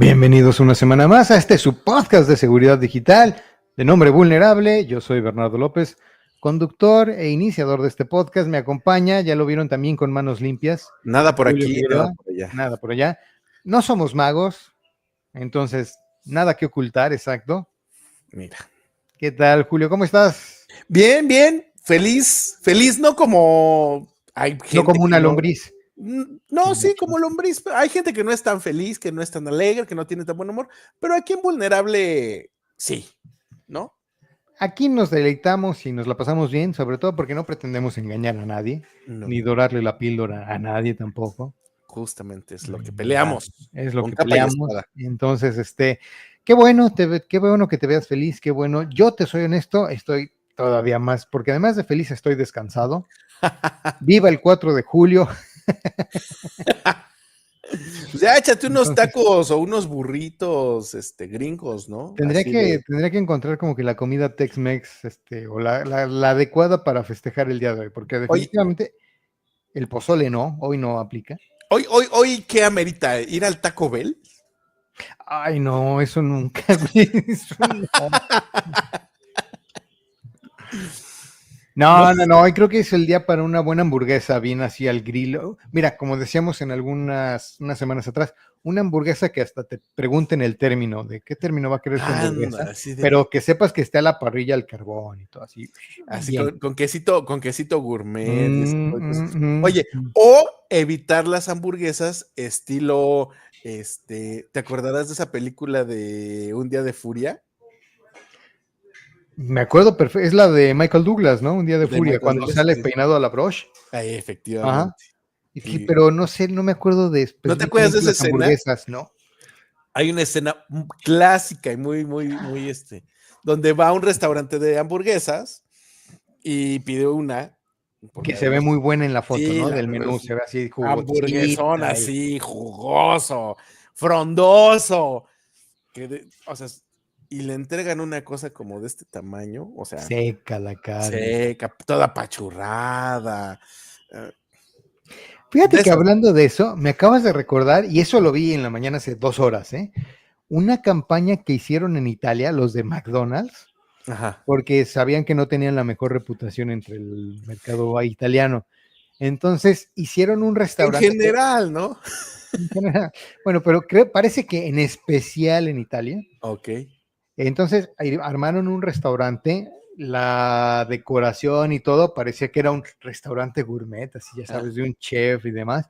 Bienvenidos una semana más a su podcast de seguridad digital de nombre Vulnerable. Yo soy Bernardo López, conductor e iniciador de este podcast. Me acompaña, ya lo vieron también con manos limpias. Nada por Julio aquí, Figueroa, nada por allá. nada por allá. No somos magos, entonces nada que ocultar, exacto. Mira. ¿Qué tal, Julio? ¿Cómo estás? Bien, bien. Feliz, no como hay gente No como una que no. lombriz. No, sí, como lombriz. Hay gente que no es tan feliz, que no es tan alegre, que no tiene tan buen humor, pero aquí en Vulnerable, sí, ¿no? Aquí nos deleitamos y nos la pasamos bien, sobre todo porque no pretendemos engañar a nadie, No, ni dorarle la píldora a nadie tampoco. justamente es lo que peleamos. Es lo Con que capa y peleamos. espada. Entonces, qué bueno, qué bueno que te veas feliz, qué bueno. Yo te soy honesto, estoy todavía más, porque además de feliz estoy descansado. Viva el 4 de julio. Pues ya échate unos Entonces, tacos o unos burritos, gringos, ¿no? Así de. tendría que encontrar como que la comida Tex-Mex, o la adecuada para festejar el día de hoy, porque Oye, definitivamente el pozole no, hoy no aplica. hoy, ¿qué amerita? ¿Ir al Taco Bell? Ay, no, eso nunca, güey. Eso no. No, y creo que es el día para una buena hamburguesa, bien así al grill. Mira, como decíamos en unas semanas atrás, una hamburguesa que hasta te pregunten el término, de qué término va a querer su hamburguesa, Así de. pero que sepas que esté a la parrilla al carbón y todo así. Así Bien. con quesito gourmet y ese tipo de cosas. Mm. Oye, o evitar las hamburguesas estilo, ¿te acordarás de esa película de Un Día de Furia? Me acuerdo perfecto, es la de Michael Douglas, ¿no? Un día de De furia, Michael cuando Douglas. sale Sí. peinado a la broche. Ahí, Ajá. efectivamente. Y sí, Y, pero no sé, no me acuerdo de ¿no te acuerdas de específicamente esa las escena? hamburguesas, ¿no? Hay una escena clásica y muy, donde va a un restaurante de hamburguesas y pide una, Que porque se ve además, muy buena en la foto, sí, ¿no? la Del verdad menú, es se ve así hamburguesón jugosita. así, jugoso, frondoso, o sea, y le entregan una cosa como de este tamaño, o sea, Seca la carne. seca, toda apachurrada. Fíjate De que esas. hablando de eso, me acabas de recordar, y eso lo vi en la mañana hace 2 horas, una campaña que hicieron en Italia, los de McDonald's, Ajá. porque sabían que no tenían la mejor reputación entre el mercado italiano. Entonces hicieron un En restaurante. general, ¿no? Bueno, pero parece que en especial en Italia. Ok. Entonces armaron un restaurante, la decoración y todo parecía que era un restaurante gourmet, así ya sabes, de un chef y demás,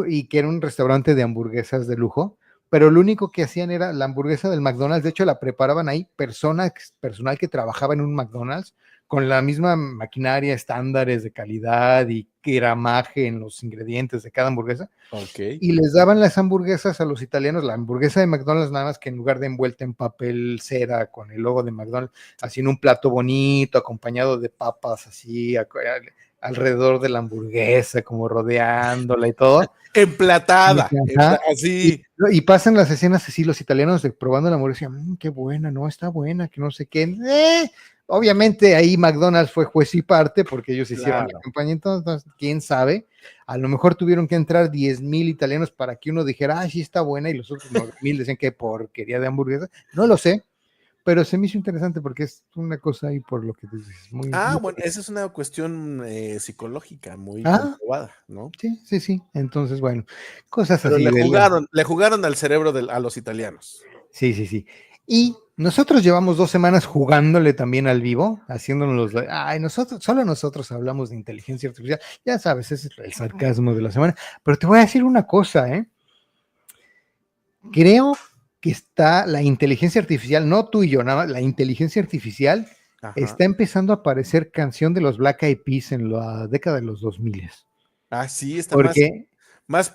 y que era un restaurante de hamburguesas de lujo, pero lo único que hacían era la hamburguesa del McDonald's. De hecho la preparaban ahí personal que trabajaba en un McDonald's con la misma maquinaria, estándares de calidad y gramaje en los ingredientes de cada hamburguesa, Ok. y les daban las hamburguesas a los italianos, la hamburguesa de McDonald's, nada más que en lugar de envuelta en papel cera con el logo de McDonald's, así en un plato bonito, acompañado de papas así alrededor de la hamburguesa, como rodeándola y todo. Emplatada, Ajá. así. Y pasan las escenas así, los italianos probando la hamburguesa, qué buena, no, está buena, que no sé qué. Obviamente ahí McDonald's fue juez y parte porque ellos hicieron la campaña, entonces, quién sabe, a lo mejor tuvieron que entrar 10,000 italianos para que uno dijera, sí está buena, y los otros 9,000 decían que porquería de hamburguesa, no lo sé, pero se me hizo interesante porque es una cosa ahí por lo que dices, muy, muy Bueno, esa es una cuestión psicológica muy Ah, comprobada, ¿no? sí, entonces bueno, cosas Pero así le jugaron al cerebro a los italianos. Sí. Y nosotros llevamos 2 semanas jugándole también al vivo, haciéndonos solo nosotros hablamos de inteligencia artificial. Ya sabes, ese es el sarcasmo de la semana. Pero te voy a decir una cosa, Creo que está la inteligencia artificial, no tú y yo, nada más, la inteligencia artificial está empezando a aparecer canción de los Black Eyed Peas en la década de los 2000. Sí, está Porque más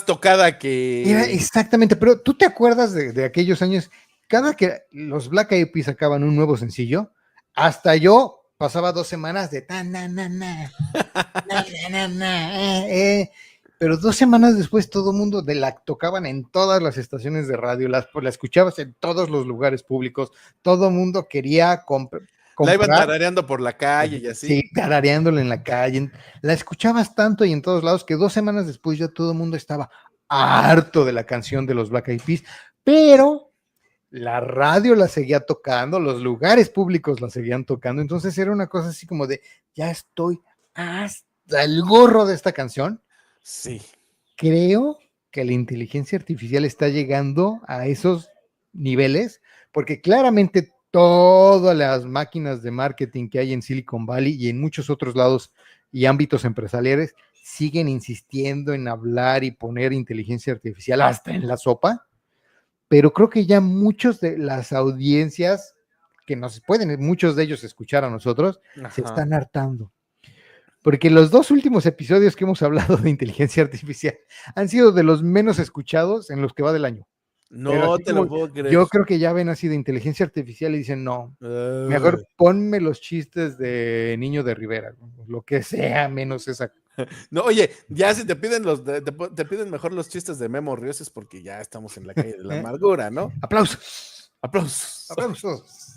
tocada era que. exactamente, pero tú te acuerdas de aquellos años, cada que los Black Eyed Peas sacaban un nuevo sencillo, hasta yo pasaba 2 semanas de tan, pero 2 semanas después todo el mundo la tocaban en todas las estaciones de radio, la escuchabas en todos los lugares públicos, todo el mundo quería La iban comprar. tarareando por la calle y Sí, así. tarareándola en la calle. La escuchabas tanto y en todos lados que 2 semanas después ya todo el mundo estaba. harto de la canción de los Black Eyed Peas, pero la radio la seguía tocando, los lugares públicos la seguían tocando, entonces era una cosa así como de, ya estoy hasta el gorro de esta canción. Sí. Creo que la inteligencia artificial está llegando a esos niveles, porque claramente todas las máquinas de marketing que hay en Silicon Valley y en muchos otros lados y ámbitos empresariales siguen insistiendo en hablar y poner inteligencia artificial hasta en la sopa, pero creo que ya muchos de las audiencias que nos pueden, muchos de ellos escuchar a nosotros, se Ajá. están hartando. Porque los 2 últimos episodios que hemos hablado de inteligencia artificial han sido de los menos escuchados en los que va del año. Pero No así te lo como puedo creer. yo creo que ya ven así de inteligencia artificial y dicen, no, mejor ponme los chistes de Niño de Rivera, lo que sea, menos esa. No, oye, ya si te piden te piden mejor los chistes de Memo Ríos es porque ya estamos en la calle de la amargura, ¿no? Aplausos, Aplausos. aplausos.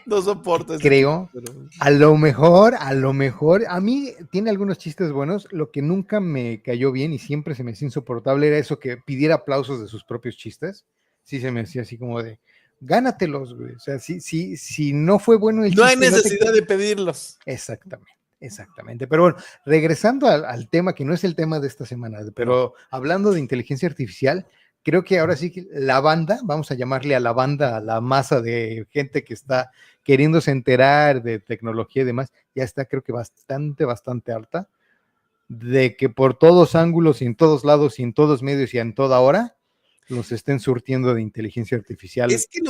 No soporto ese Creo, tipo, pero... a lo mejor, a mí tiene algunos chistes buenos, lo que nunca me cayó bien y siempre se me hacía insoportable era eso que pidiera aplausos de sus propios chistes. Sí se me hacía así como de, gánatelos, güey. O sea, si no fue bueno el No hay chiste, necesidad de pedirlos. Exactamente, exactamente. Pero bueno, regresando al tema, que no es el tema de esta semana, pero hablando de inteligencia artificial, creo que ahora sí que la banda, vamos a llamarle a la banda, a la masa de gente que está queriéndose enterar de tecnología y demás, ya está creo que bastante harta de que por todos ángulos y en todos lados y en todos medios y en toda hora los estén surtiendo de inteligencia artificial. Es que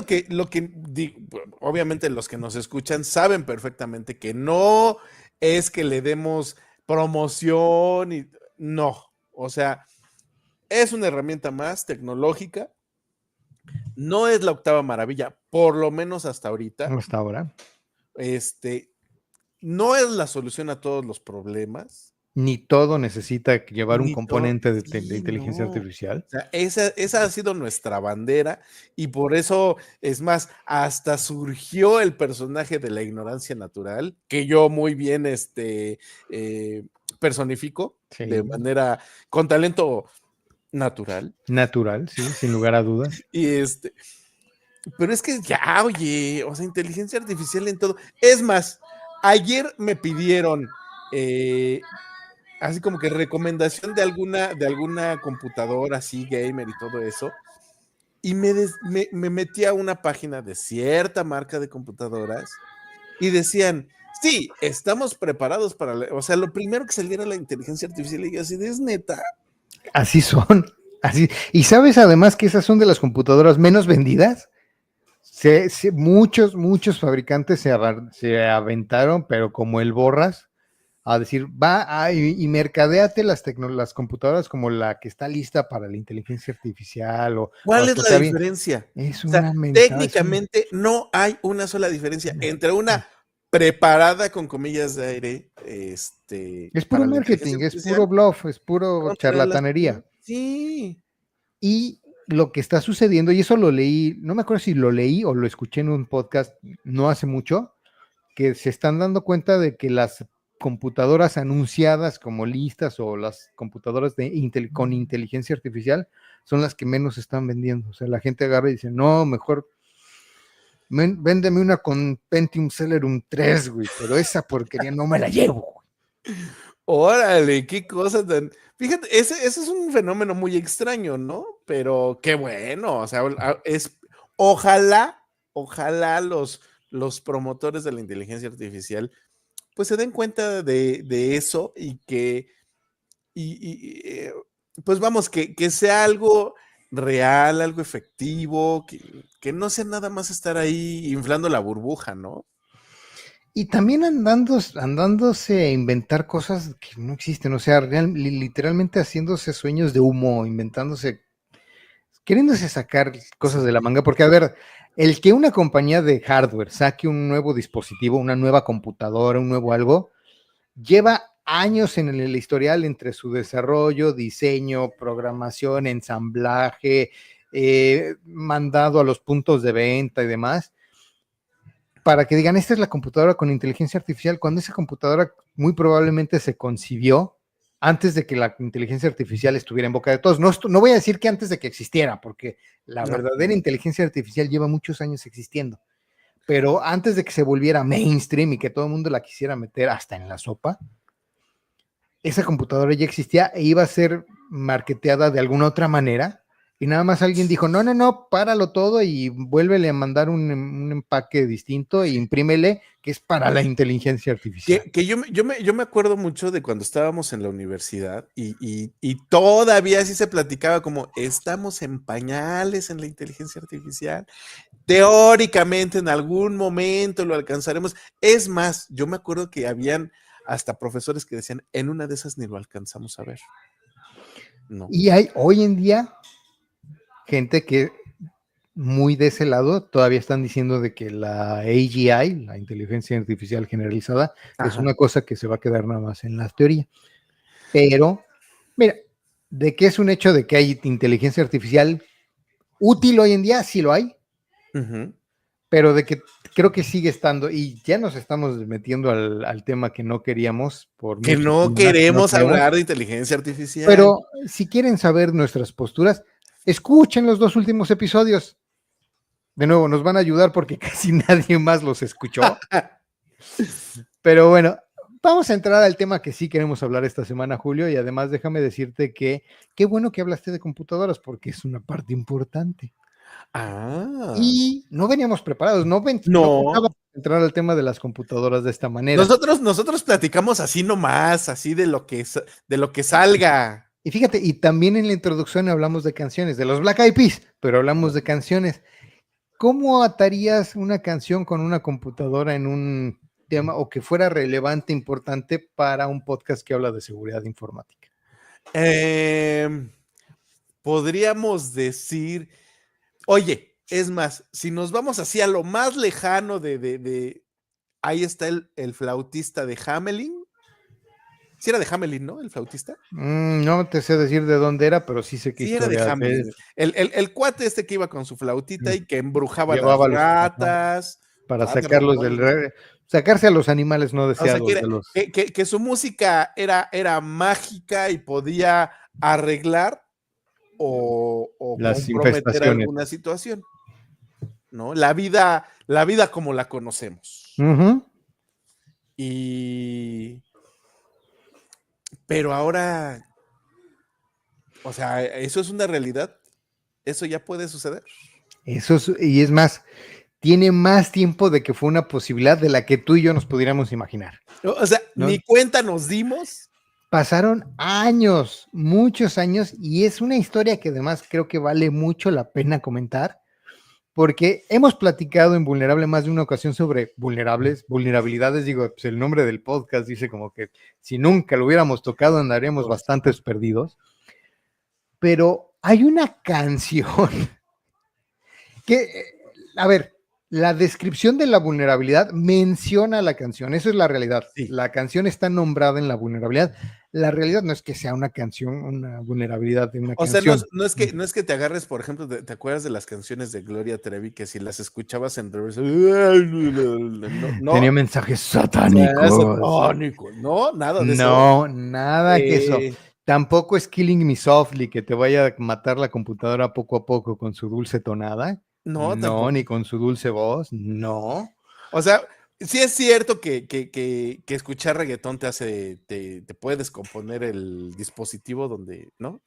obviamente los que nos escuchan saben perfectamente que no es que le demos promoción y no, o sea, es una herramienta más tecnológica, no es la octava maravilla, por lo menos hasta ahorita. Hasta ahora. No es la solución a todos los problemas. Ni todo necesita llevar un Ni todo, componente de sí, inteligencia no. artificial. O sea, esa ha sido nuestra bandera y por eso, es más, hasta surgió el personaje de la ignorancia natural, que yo muy bien personifico Sí. de manera, con talento natural. Natural, sí, sin lugar a dudas. Y pero es que ya, oye, o sea, inteligencia artificial en todo. Es más, ayer me pidieron así como que recomendación de alguna computadora así gamer y todo eso, y me metí a una página de cierta marca de computadoras y decían, sí, estamos preparados para, o sea, lo primero que saliera la inteligencia artificial y yo así, ¿es neta? Así son, así. Y sabes además que esas son de las computadoras menos vendidas. Muchos fabricantes se aventaron, pero como el borras, a decir, y mercadéate las computadoras como la que está lista para la inteligencia artificial. ¿Cuál o es que la sea bien. diferencia? Es O sea, una mentada. técnicamente no hay una sola diferencia entre una preparada con comillas de aire, Es puro para la inteligencia marketing, es puro artificial bluff, es puro contra las... charlatanería. Sí. Y lo que está sucediendo, y eso lo leí, no me acuerdo si lo leí o lo escuché en un podcast no hace mucho, que se están dando cuenta de que las computadoras anunciadas como listas o las computadoras con inteligencia artificial son las que menos están vendiendo. O sea, la gente agarra y dice, no, mejor véndeme una con Pentium Celerum 3, güey, pero esa porquería no me la llevo. Órale, qué cosa tan... Fíjate, ese es un fenómeno muy extraño, ¿no? Pero qué bueno, o sea, ojalá los promotores de la inteligencia artificial pues se den cuenta de eso y que, pues vamos, que sea algo real, algo efectivo, que no sea nada más estar ahí inflando la burbuja, ¿no? Y también andándose a inventar cosas que no existen, o sea, literalmente haciéndose sueños de humo, queriéndose sacar cosas de la manga, porque a ver, el que una compañía de hardware saque un nuevo dispositivo, una nueva computadora, un nuevo algo, lleva años en el historial entre su desarrollo, diseño, programación, ensamblaje, mandado a los puntos de venta y demás, para que digan, esta es la computadora con inteligencia artificial, cuando esa computadora muy probablemente se concibió antes de que la inteligencia artificial estuviera en boca de todos. No voy a decir que antes de que existiera, porque la verdadera inteligencia artificial lleva muchos años existiendo, pero antes de que se volviera mainstream y que todo el mundo la quisiera meter hasta en la sopa, esa computadora ya existía e iba a ser marketeada de alguna otra manera. Y nada más alguien dijo, no, páralo todo y vuélvele a mandar un empaque distinto e imprímele, que es para la inteligencia artificial. Que yo me acuerdo mucho de cuando estábamos en la universidad y todavía así se platicaba como, estamos en pañales en la inteligencia artificial. Teóricamente en algún momento lo alcanzaremos. Es más, yo me acuerdo que habían hasta profesores que decían, en una de esas ni lo alcanzamos a ver. No. Y hay hoy en día gente que muy de ese lado todavía están diciendo de que la AGI, la inteligencia artificial generalizada, es una cosa que se va a quedar nada más en la teoría. Pero, mira, de que es un hecho de que hay inteligencia artificial útil hoy en día, sí lo hay, pero de que creo que sigue estando, y ya nos estamos metiendo al tema que no queríamos. Que no queremos hablar de inteligencia artificial. Pero si quieren saber nuestras posturas, escuchen los 2 últimos episodios. De nuevo, nos van a ayudar porque casi nadie más los escuchó. Pero bueno, vamos a entrar al tema que sí queremos hablar esta semana, Julio, y además déjame decirte que qué bueno que hablaste de computadoras porque es una parte importante. Y no veníamos preparados, no pensábamos entrar al tema de las computadoras de esta manera. Nosotros platicamos así nomás, así de lo que salga. Y fíjate, y también en la introducción hablamos de canciones, de los Black Eyed Peas, pero hablamos de canciones. ¿Cómo atarías una canción con una computadora en un tema o que fuera relevante, importante para un podcast que habla de seguridad informática? Podríamos decir, oye, es más, si nos vamos así a lo más lejano ahí está el flautista de Hamelin. Sí era de Hamelin, ¿no? El flautista. No te sé decir de dónde era, pero sí sé qué historia era de Hamelin. El cuate este que iba con su flautita y que embrujaba las ratas. Para sacarlos sacarse a los animales no deseados. O sea, que su música era mágica y podía arreglar o comprometer alguna situación, ¿no? La vida como la conocemos. Pero ahora, o sea, ¿eso es una realidad? ¿Eso ya puede suceder? Y es más, tiene más tiempo de que fue una posibilidad de la que tú y yo nos pudiéramos imaginar. O sea, ¿no? Ni cuenta nos dimos. Pasaron años, muchos años, y es una historia que además creo que vale mucho la pena comentar, porque hemos platicado en Vulnerable más de una ocasión sobre vulnerabilidades, digo, pues el nombre del podcast dice como que si nunca lo hubiéramos tocado andaríamos bastantes perdidos, pero hay una canción que, a ver, la descripción de la vulnerabilidad menciona la canción, esa es la realidad. Sí. La canción está nombrada en la vulnerabilidad. La realidad no es que sea una canción, una vulnerabilidad de una canción. O sea, no es que te agarres, por ejemplo, ¿te acuerdas de las canciones de Gloria Trevi que si las escuchabas en reverse, no, tenía mensajes satánicos? No, nada de eso. No, nada que eso. Tampoco es Killing Me Softly, que te vaya a matar la computadora poco a poco con su dulce tonada. No, ni con su dulce voz, no. O sea, sí es cierto que escuchar reggaetón te puede descomponer el dispositivo donde, ¿no?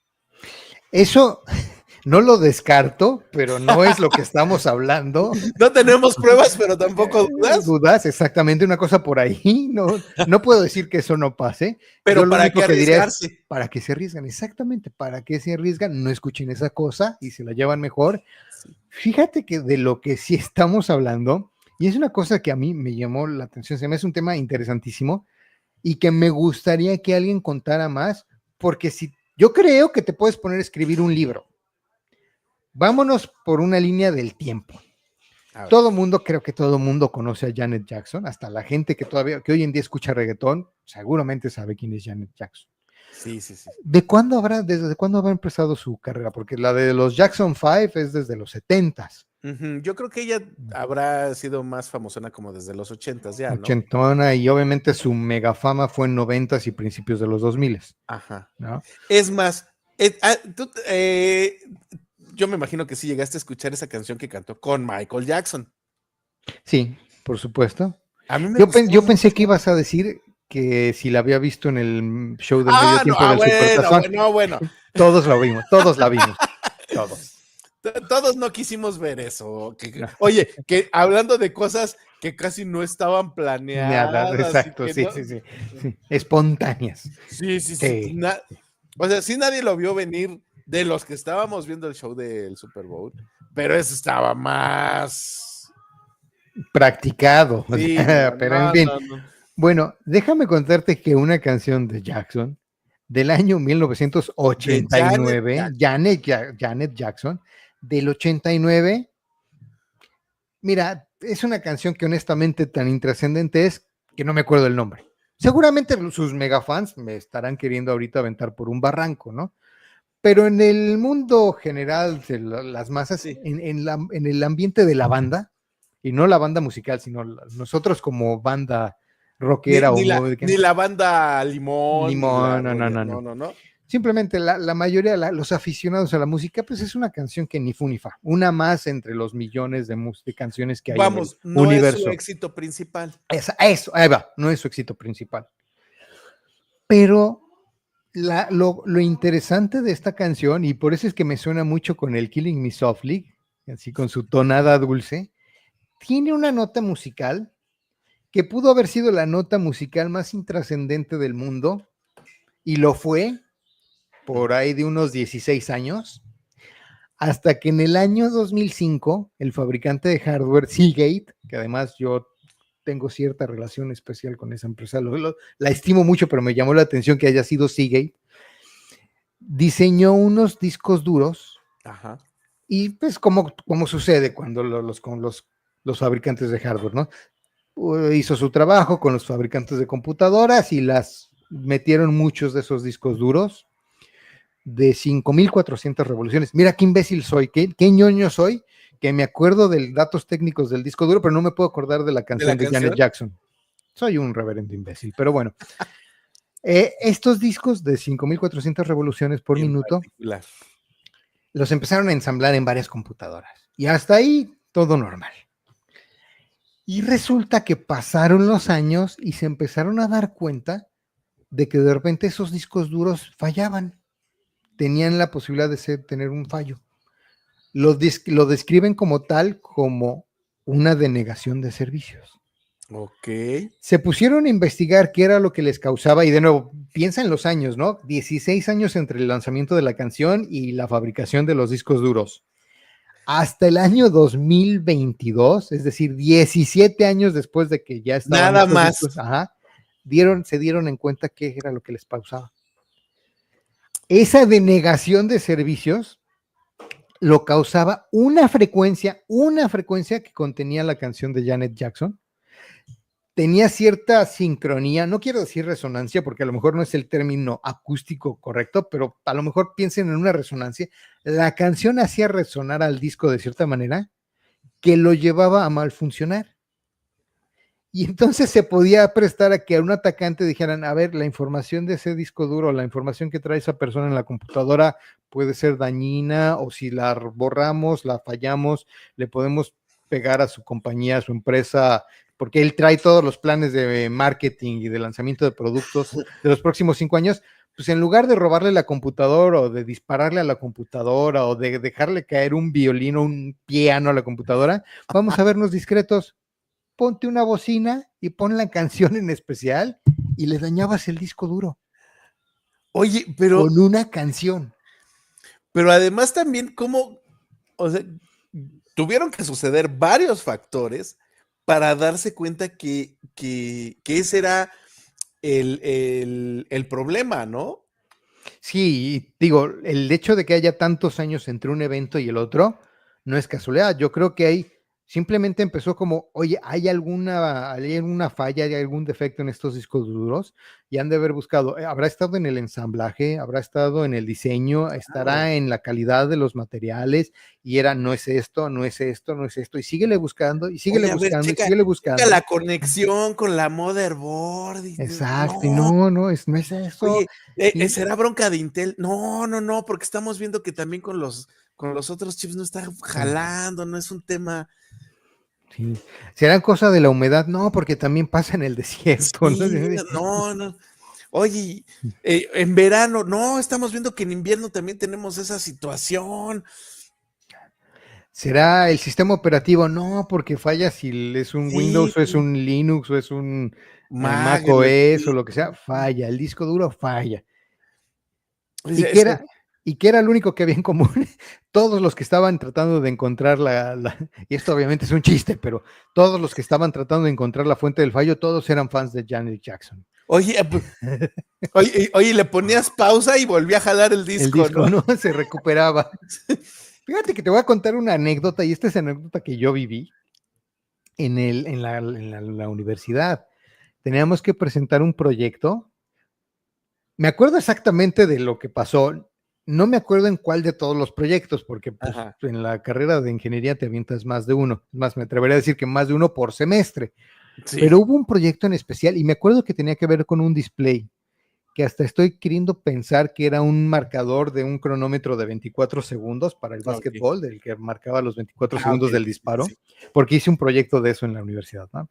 Eso no lo descarto, pero no es lo que estamos hablando. No tenemos pruebas, pero tampoco dudas. Dudas, exactamente, una cosa por ahí. No puedo decir que eso no pase. Pero ¿para qué arriesgarse? Para que se arriesgan, exactamente, para que se arriesgan, no escuchen esa cosa y se la llevan mejor. Sí. Fíjate que de lo que sí estamos hablando, y es una cosa que a mí me llamó la atención, se me hace un tema interesantísimo y que me gustaría que alguien contara más, porque si yo creo que te puedes poner a escribir un libro. Vámonos por una línea del tiempo. Creo que todo mundo conoce a Janet Jackson, hasta la gente que hoy en día escucha reggaetón, seguramente sabe quién es Janet Jackson. Sí. ¿Desde cuándo habrá empezado su carrera? Porque la de los Jackson 5 es desde los 70s. Yo creo que ella habrá sido más famosona como desde los 80s ya, ¿no? Ochentona, y obviamente su mega fama fue en 90s y principios de los 2000s, Ajá. ¿no? Es más, yo me imagino que sí llegaste a escuchar esa canción que cantó con Michael Jackson. Sí, por supuesto. A mí me Yo gustaba pensé que mucho. ibas a decir que si la había visto en el show del medio No, tiempo del Supertazón. bueno. Todos lo vimos, todos la vimos, todos. Todos no quisimos ver eso. No, Oye, que hablando de cosas que casi no estaban nada, planeadas y exacto, que sí, no. sí, sí, sí. Espontáneas. Sí, sí, sí. Sí. O sea, sí nadie lo vio venir de los que estábamos viendo el show del Super Bowl, pero eso estaba más. Practicado, o Sí, sea, pero en fin. no. Bueno, déjame contarte que una canción de Jackson del año De Janet 1989, Jackson. Janet Jackson, del 89, mira, es una canción que honestamente tan intrascendente es que no me acuerdo el nombre. Seguramente sus megafans me estarán queriendo ahorita aventar por un barranco, ¿no? Pero en el mundo general de las masas, Sí. en el ambiente de la banda, y no la banda musical, sino nosotros como banda rockera o Ni la banda Limón, ni la limón, no. Simplemente la mayoría, los aficionados a la música, pues es una canción que ni fu ni fa, una más entre los millones de canciones que hay en el Vamos, no es su universo. éxito principal. Eso, ahí va, no es su éxito principal. Pero lo interesante de esta canción, y por eso es que me suena mucho con el Killing Me Softly, así con su tonada dulce, tiene una nota musical que pudo haber sido la nota musical más intrascendente del mundo, y lo fue por ahí de unos 16 años, hasta que en el año 2005, el fabricante de hardware Seagate, que además yo tengo cierta relación especial con esa empresa, la estimo mucho, pero me llamó la atención que haya sido Seagate, diseñó unos discos duros. Ajá. Y pues como sucede cuando con los fabricantes de hardware, ¿no? Hizo su trabajo con los fabricantes de computadoras y las metieron muchos de esos discos duros de 5400 revoluciones. Mira qué imbécil soy, qué ñoño soy, que me acuerdo de datos técnicos del disco duro, pero no me puedo acordar de la canción de Janet Jackson. Soy un reverendo imbécil, pero bueno. Estos discos de 5400 revoluciones por minuto los empezaron a ensamblar en varias computadoras y hasta ahí todo normal. Y resulta que pasaron los años y se empezaron a dar cuenta de que de repente esos discos duros fallaban, tenían la posibilidad de tener un fallo. Lo describen como tal, como una denegación de servicios. Ok. Se pusieron a investigar qué era lo que les causaba, y de nuevo, piensa en los años, ¿no? 16 años entre el lanzamiento de la canción y la fabricación de los discos duros. Hasta el año 2022, es decir, 17 años después de que ya estaban Nada más. discos, se dieron en cuenta qué era lo que les causaba. Esa denegación de servicios lo causaba una frecuencia que contenía la canción de Janet Jackson. Tenía cierta sincronía, no quiero decir resonancia porque a lo mejor no es el término acústico correcto, pero a lo mejor piensen en una resonancia. La canción hacía resonar al disco de cierta manera que lo llevaba a mal funcionar. Y entonces se podía prestar a que a un atacante dijeran, a ver, la información de ese disco duro, la información que trae esa persona en la computadora puede ser dañina, o si la borramos, la fallamos, le podemos pegar a su compañía, a su empresa, porque él trae todos los planes de marketing y de lanzamiento de productos de los próximos 5 años, pues en lugar de robarle la computadora o de dispararle a la computadora o de dejarle caer un violín o un piano a la computadora, vamos a vernos discretos. Ponte una bocina y pon la canción en especial y le dañabas el disco duro. Oye, pero. Con una canción. Pero además también, o sea, tuvieron que suceder varios factores para darse cuenta que ese era el problema, ¿no? Sí, digo, el hecho de que haya tantos años entre un evento y el otro no es casualidad. Yo creo que hay Simplemente empezó como, oye, ¿hay alguna falla, hay algún defecto en estos discos duros? Y han de haber buscado, ¿habrá estado en el ensamblaje? ¿Habrá estado en el diseño? ¿Estará en la calidad de los materiales? Y era, no es esto, no es esto, no es esto. Y síguele buscando, y síguele Oye, a ver, buscando, y checa, síguele checa buscando. la conexión con la motherboard. Exacto, y No, no es eso. oye, Y, ¿será bronca de Intel? No, porque estamos viendo que también con los otros chips no está jalando, no es un tema. sí. ¿Será cosa de la humedad? No, porque también pasa en el desierto, ¿no? Sí, no. Oye, en verano, no, estamos viendo que en invierno también tenemos esa situación. ¿Será el sistema operativo? No, porque falla si es un Sí, Windows o es un Linux o es un Mac Magel, OS o lo que sea, falla, el disco duro falla. ¿Y qué es que, era? ¿Y qué era lo único que había en común? Todos los que estaban tratando de encontrar y esto obviamente es un chiste, pero todos los que estaban tratando de encontrar la fuente del fallo, todos eran fans de Janet Jackson. oye, oye, le ponías pausa y volvía a jalar el El disco, disco ¿no? no se recuperaba. Fíjate que te voy a contar una anécdota, y esta es anécdota que yo viví en la universidad. Teníamos que presentar un proyecto. Me acuerdo exactamente de lo que pasó. No me acuerdo en cuál de todos los proyectos, porque pues, en la carrera de ingeniería te avientas más de uno. Más, me atrevería a decir que más de uno por semestre. Sí. Pero hubo un proyecto en especial y me acuerdo que tenía que ver con un display, que hasta estoy queriendo pensar que era un marcador de un cronómetro de 24 segundos para el básquetbol, del que marcaba los 24 segundos del disparo, sí. porque hice un proyecto de eso en la universidad, ¿no?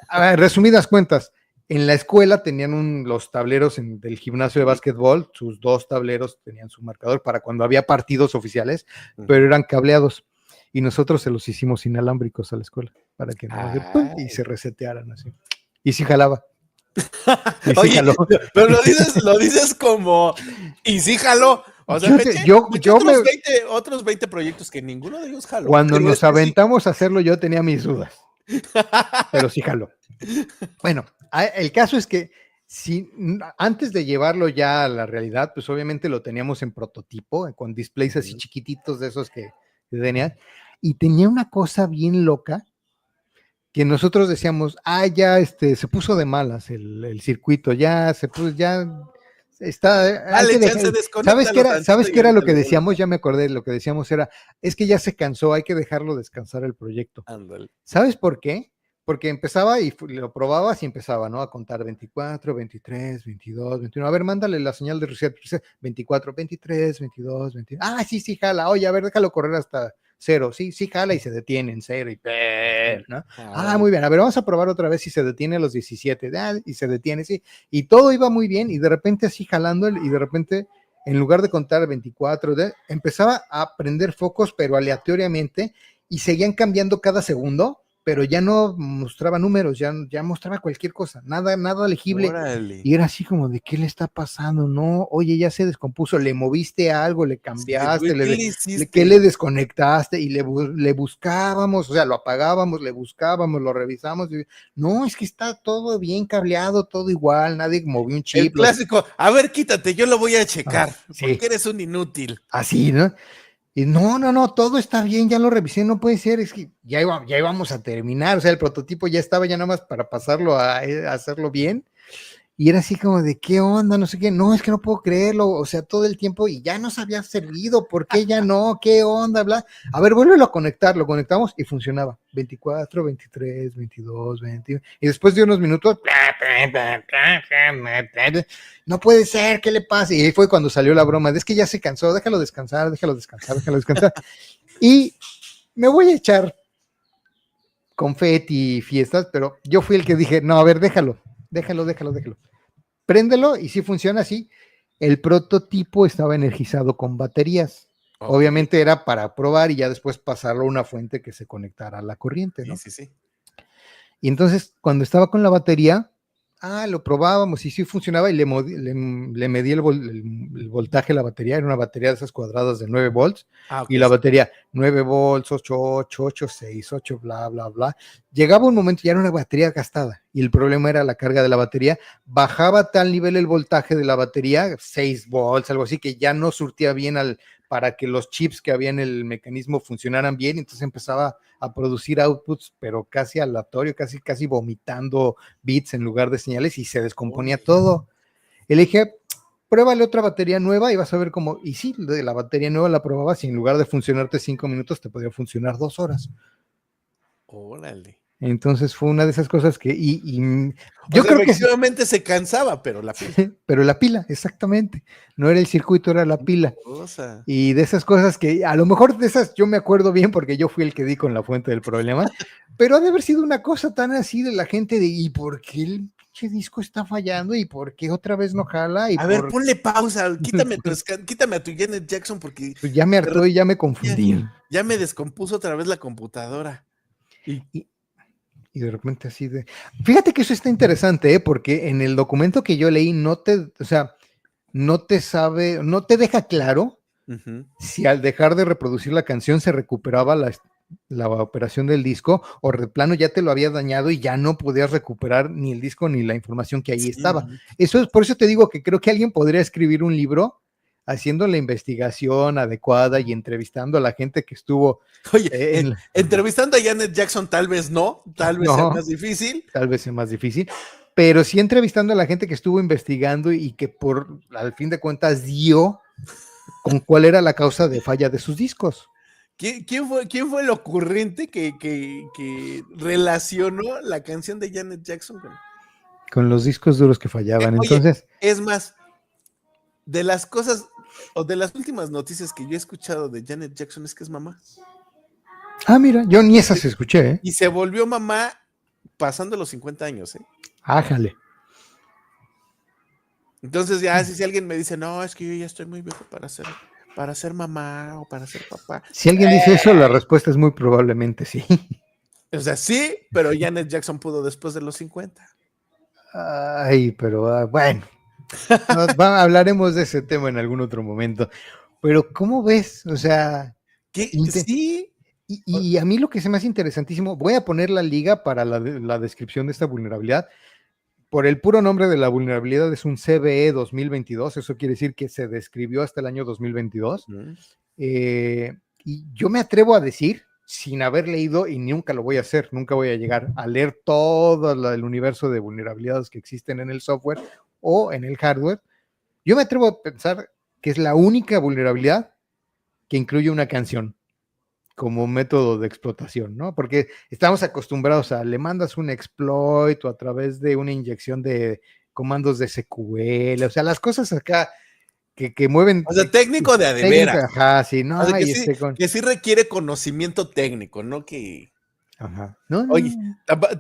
A ver, resumidas cuentas, en la escuela tenían los tableros del gimnasio de básquetbol, sus 2 tableros tenían su marcador para cuando había partidos oficiales, pero eran cableados. Y nosotros se los hicimos inalámbricos a la escuela para que no y se resetearan así. Y sí jalaba. Y sí Oye, jaló. pero lo dices como, y sí jaló. O sea, me eché otros 20 proyectos que ninguno de ellos jaló. Cuando Pero nos este sí. aventamos a hacerlo, yo tenía mis dudas. Pero sí jaló. Bueno, el caso es que antes de llevarlo ya a la realidad, pues obviamente lo teníamos en prototipo, con displays así chiquititos de esos que tenían, y tenía una cosa bien loca que nosotros decíamos, ya se puso de malas el circuito, ya se puso, ya está, hay Dale, que chance, dejar. ¿Sabes qué desconéctalo era? tantito ¿Sabes y qué era lo ahorita que lo vuelvo. decíamos? Ya me acordé, lo que decíamos es que ya se cansó, hay que dejarlo descansar el proyecto. Ándale. ¿Sabes por qué? Porque empezaba y lo probabas y empezaba, ¿no? A contar 24, 23, 22, 21. A ver, mándale la señal de reset. 24, 23, 22, 21. Ah, sí, jala. Oye, a ver, déjalo correr hasta 0. Sí, jala y se detiene en 0 y ¿no? Muy bien. A ver, vamos a probar otra vez si se detiene a los 17. Y se detiene, sí. Y todo iba muy bien y de repente así jalando y de repente, en lugar de contar 24, empezaba a prender focos, pero aleatoriamente, y seguían cambiando cada segundo, pero ya no mostraba números, ya mostraba cualquier cosa, nada legible. Órale. Y era así como de, ¿qué le está pasando? No, oye, ya se descompuso, le moviste algo, le cambiaste, ¿qué le desconectaste? Y le buscábamos, o sea, lo apagábamos, le buscábamos, lo revisamos. Y, no, es que está todo bien cableado, todo igual, nadie movió un chip. El clásico, a ver, quítate, yo lo voy a checar, sí. Porque eres un inútil. Así, ¿no? Y no, todo está bien, ya lo revisé, no puede ser, es que ya íbamos a terminar, o sea, el prototipo ya estaba ya nada más para pasarlo a hacerlo bien, y era así como de, ¿qué onda? No sé qué, no, es que no puedo creerlo, o sea, todo el tiempo, y ya nos había servido, ¿por qué ya no? ¿Qué onda? Bla. A ver, vuélvelo a conectar, lo conectamos y funcionaba, 24, 23, 22, 21, y después de unos minutos, no puede ser, ¿qué le pasa? Y ahí fue cuando salió la broma, es que ya se cansó, déjalo descansar. Y me voy a echar confeti y fiestas, pero yo fui el que dije, no, a ver, déjalo. Préndelo y si funciona así. El prototipo estaba energizado con baterías. Okay. Obviamente era para probar y ya después pasarlo a una fuente que se conectara a la corriente, ¿no? Sí. Y entonces, cuando estaba con la batería, lo probábamos y sí funcionaba y le medí el voltaje de la batería. Era una batería de esas cuadradas de 9 volts. Okay, y la batería 9 volts, 8, 6, 8, bla, bla, bla. Llegaba un momento, ya era una batería gastada y el problema era la carga de la batería. Bajaba a tal nivel el voltaje de la batería, 6 volts, algo así, que ya no surtía bien para que los chips que había en el mecanismo funcionaran bien, entonces empezaba a producir outputs, pero casi aleatorio, casi vomitando bits en lugar de señales y se descomponía todo. Y le dije, pruébale otra batería nueva y vas a ver cómo, y sí, de la batería nueva la probabas y en lugar de funcionarte 5 minutos te podía funcionar 2 horas. Órale. Entonces fue una de esas cosas que, yo creo que efectivamente se cansaba, pero la pila. Pero la pila, exactamente. No era el circuito, era la pila. Y de esas cosas que, a lo mejor de esas yo me acuerdo bien porque yo fui el que di con la fuente del problema, pero ha de haber sido una cosa tan así de la gente de, ¿y por qué el pinche disco está fallando? ¿Y por qué otra vez no jala? A ver, ponle pausa, quítame a tu Janet Jackson porque... Pues ya me hartó y ya me confundí. Ya me descompuso otra vez la computadora. Y de repente así de... Fíjate que eso está interesante, porque en el documento que yo leí no te deja claro si al dejar de reproducir la canción se recuperaba la operación del disco o de plano ya te lo había dañado y ya no podías recuperar ni el disco ni la información que ahí estaba. Por eso te digo que creo que alguien podría escribir un libro haciendo la investigación adecuada y entrevistando a la gente que estuvo... Oye, entrevistando a Janet Jackson tal vez sea más difícil. Tal vez sea más difícil, pero sí entrevistando a la gente que estuvo investigando y que al fin de cuentas dio con cuál era la causa de falla de sus discos. ¿Quién fue el ocurrente que relacionó la canción de Janet Jackson con los discos duros que fallaban? Entonces, es más, de las cosas o de las últimas noticias que yo he escuchado de Janet Jackson es que es mamá. Ah, mira, yo ni esas escuché, ¿eh? Y se volvió mamá pasando los 50 años, ¿eh? Ájale. Entonces ya si alguien me dice, no, es que yo ya estoy muy viejo para ser mamá o para ser papá. Si alguien dice eso, la respuesta es muy probablemente sí. O sea, sí, pero Janet Jackson pudo después de los 50. Ay, pero bueno. Hablaremos de ese tema en algún otro momento. Pero, ¿cómo ves? O sea... Sí. Y a mí lo que se me hace interesantísimo, voy a poner la liga para la descripción de esta vulnerabilidad. Por el puro nombre de la vulnerabilidad es un CVE 2022, eso quiere decir que se describió hasta el año 2022. Y yo me atrevo a decir, sin haber leído, y nunca lo voy a hacer, nunca voy a llegar a leer todo el universo de vulnerabilidades que existen en el software o en el hardware, yo me atrevo a pensar que es la única vulnerabilidad que incluye una canción como método de explotación, ¿no? Porque estamos acostumbrados a, le mandas un exploit o a través de una inyección de comandos de SQL, o sea, las cosas acá que mueven... O sea, técnico de adeveras. Ajá, sí, no. O sea, que sí requiere conocimiento técnico, ¿no? Ajá. No, oye,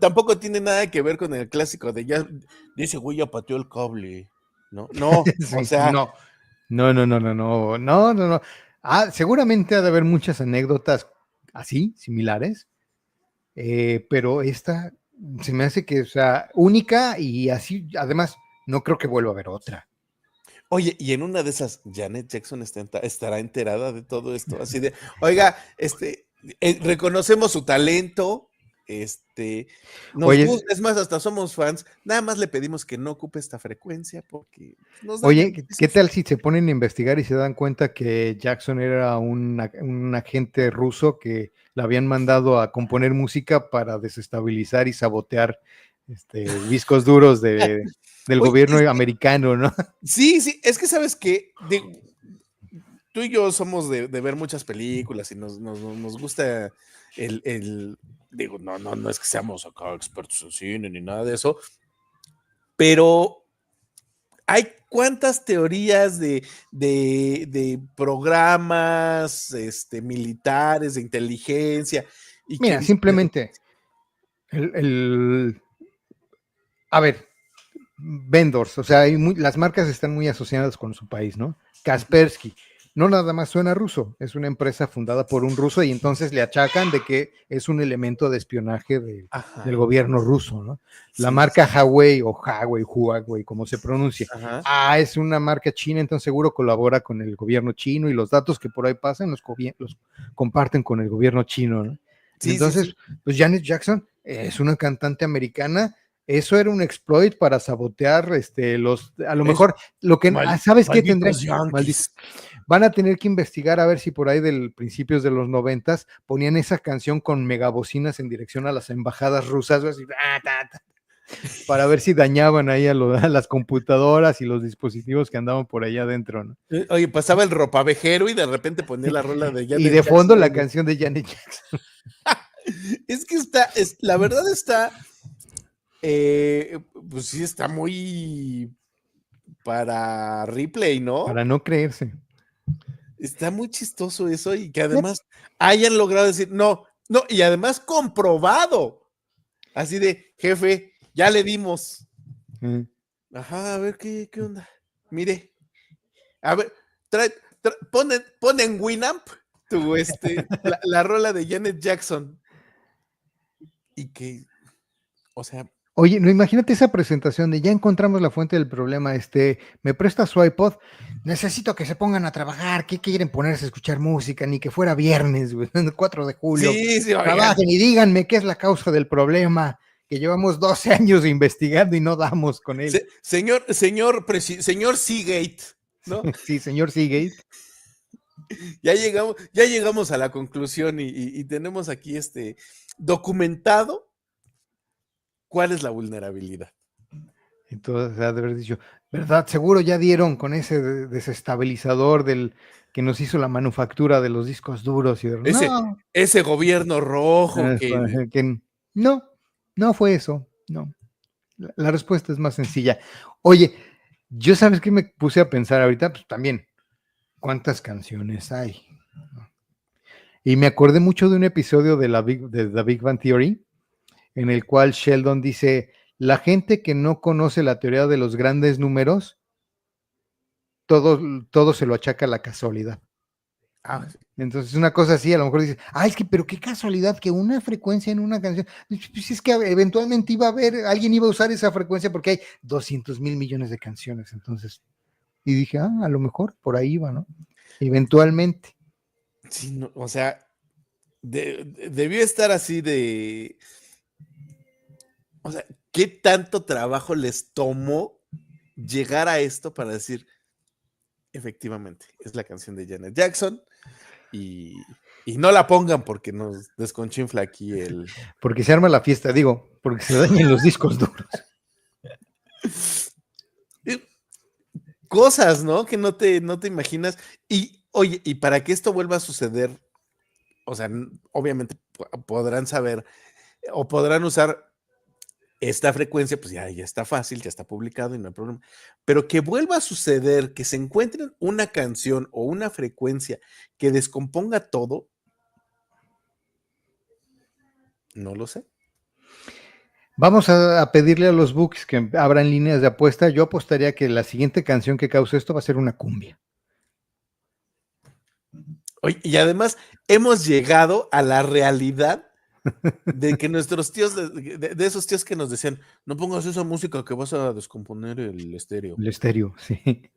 tampoco tiene nada que ver con el clásico de ya, dice, güey, ya pateó el cable, ¿no? No, sí, o sea... No. Seguramente ha de haber muchas anécdotas así, similares, pero esta se me hace que, o sea, única y así, además, no creo que vuelva a haber otra. Oye, y en una de esas, Janet Jackson estará enterada de todo esto, así de, oiga, reconocemos su talento, gusta, es más, hasta somos fans, nada más le pedimos que no ocupe esta frecuencia porque oye, ¿qué tal si se ponen a investigar y se dan cuenta que Jackson era un agente ruso que le habían mandado a componer música para desestabilizar y sabotear discos duros del gobierno americano, ¿no? Sí, es que sabes que tú y yo somos de ver muchas películas y nos gusta digo, no es que seamos acá expertos en cine ni nada de eso, pero hay cuántas teorías de programas militares, de inteligencia. Y mira, simplemente, a ver, vendors, o sea, las marcas están muy asociadas con su país, ¿no? Kaspersky, no nada más suena ruso, es una empresa fundada por un ruso y entonces le achacan de que es un elemento de espionaje del gobierno ruso, ¿no? La marca Huawei o Huawei, como se pronuncia. Es una marca china, entonces seguro colabora con el gobierno chino y los datos que por ahí pasan los comparten con el gobierno chino, ¿no? Entonces, pues Janet Jackson es una cantante americana. Eso era un exploit para sabotear a lo mejor lo que ¿sabes qué tendría? van a tener que investigar a ver si por ahí del principios de los 90s ponían esa canción con megabocinas en dirección a las embajadas rusas, así, para ver si dañaban ahí a las computadoras y los dispositivos que andaban por allá adentro, ¿no? Oye, pasaba el ropavejero y de repente ponía la rola de Janet Y de fondo Jackson. la canción de Janet Jackson. Es que la verdad está, pues sí está muy para replay, ¿no? Para no creerse. Está muy chistoso eso y que además hayan logrado decir, no, y además comprobado. Así de, jefe, ya le dimos. Ajá, a ver, ¿qué onda? Mire, a ver, pon en Winamp la rola de Janet Jackson. Y que, o sea... Oye, no, imagínate esa presentación de ya encontramos la fuente del problema, me presta su iPod, necesito que se pongan a trabajar, ¿qué quieren ponerse a escuchar música? Ni que fuera viernes, güey, el 4 de julio. Sí, trabajen y díganme qué es la causa del problema, que llevamos 12 años investigando y no damos con él. Señor Seagate, ¿no? Sí, señor Seagate. Ya llegamos a la conclusión y tenemos aquí documentado cuál es la vulnerabilidad. Entonces, ha de haber dicho, ¿verdad? Seguro ya dieron con ese desestabilizador del que nos hizo la manufactura de los discos duros. Y ese gobierno rojo que no fue eso, no. La respuesta es más sencilla. Oye, yo sabes que me puse a pensar ahorita, pues también, ¿cuántas canciones hay? Y me acordé mucho de un episodio de The Big Bang Theory, en el cual Sheldon dice, la gente que no conoce la teoría de los grandes números, todo se lo achaca a la casualidad. Entonces una cosa así, a lo mejor dices, es que pero qué casualidad que una frecuencia en una canción, pues es que eventualmente alguien iba a usar esa frecuencia porque hay 200,000 millones de canciones, entonces, y dije, a lo mejor por ahí va, ¿no? Eventualmente. Sí, no, o sea, debió estar así de, o sea, ¿qué tanto trabajo les tomó llegar a esto para decir, efectivamente, es la canción de Janet Jackson y no la pongan porque nos desconchinfla aquí Porque se arma la fiesta, porque se dañan los discos duros. Cosas, ¿no? Que no te imaginas. Y, oye, y para que esto vuelva a suceder, o sea, obviamente podrán saber o podrán usar esta frecuencia, pues ya está fácil, ya está publicado y no hay problema. Pero que vuelva a suceder, que se encuentren una canción o una frecuencia que descomponga todo, no lo sé. Vamos a pedirle a los books que abran líneas de apuesta. Yo apostaría que la siguiente canción que cause esto va a ser una cumbia. Oye, y además hemos llegado a la realidad de que nuestros tíos, de esos tíos que nos decían, no pongas esa música que vas a descomponer el estéreo. El estéreo, sí.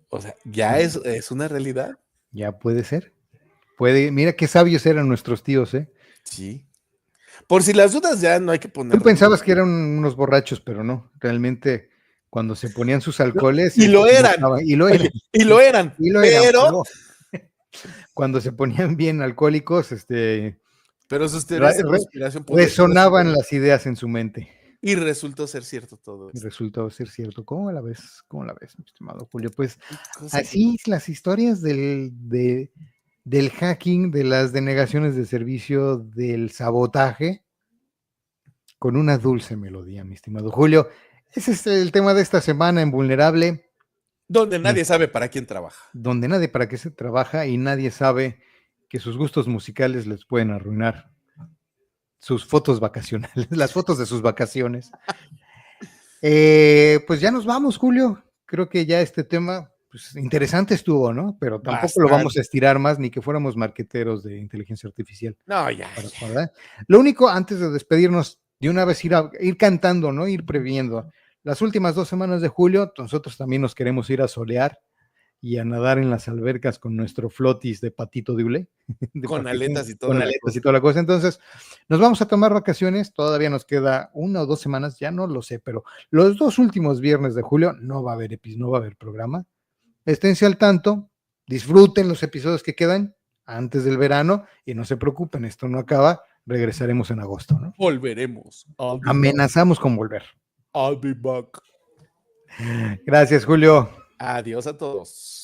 O sea, ya es una realidad. Ya puede ser. Mira qué sabios eran nuestros tíos, ¿eh? Sí. Por si las dudas ya no hay que poner. Tú pensabas que eran unos borrachos, pero no. Realmente, cuando se ponían sus alcoholes... Y lo eran. Y lo eran. Oye, y lo eran. Pero... cuando se ponían bien alcohólicos, pero sus teorías de conspiración resonaban las ideas en su mente. Y resultó ser cierto todo esto. Y resultó ser cierto. ¿Cómo la ves? ¿Cómo la ves, mi estimado Julio? Pues así las historias del hacking, de las denegaciones de servicio, del sabotaje, con una dulce melodía, mi estimado Julio. Ese es el tema de esta semana en Vulnerable. Donde nadie sabe para quién trabaja. Donde nadie para qué se trabaja y nadie sabe que sus gustos musicales les pueden arruinar sus fotos vacacionales, las fotos de sus vacaciones. Pues ya nos vamos, Julio. Creo que ya este tema, pues interesante estuvo, ¿no? Pero tampoco lo vamos a estirar más, ni que fuéramos marqueteros de inteligencia artificial. No, ya. Lo único, antes de despedirnos, de una vez ir cantando, ¿no? Ir previendo. Las últimas 2 semanas de julio, nosotros también nos queremos ir a solear y a nadar en las albercas con nuestro flotis de patito de hule. Con aletas y toda la cosa. Entonces, nos vamos a tomar vacaciones. Todavía nos queda 1 o 2 semanas, ya no lo sé, pero los 2 últimos viernes de julio no va a haber programa. Esténse al tanto. disfruten los episodios que quedan antes del verano y no se preocupen, esto no acaba, regresaremos en agosto, ¿no? Volveremos. Amenazamos con volver. I'll be back. Gracias, Julio. Adiós a todos.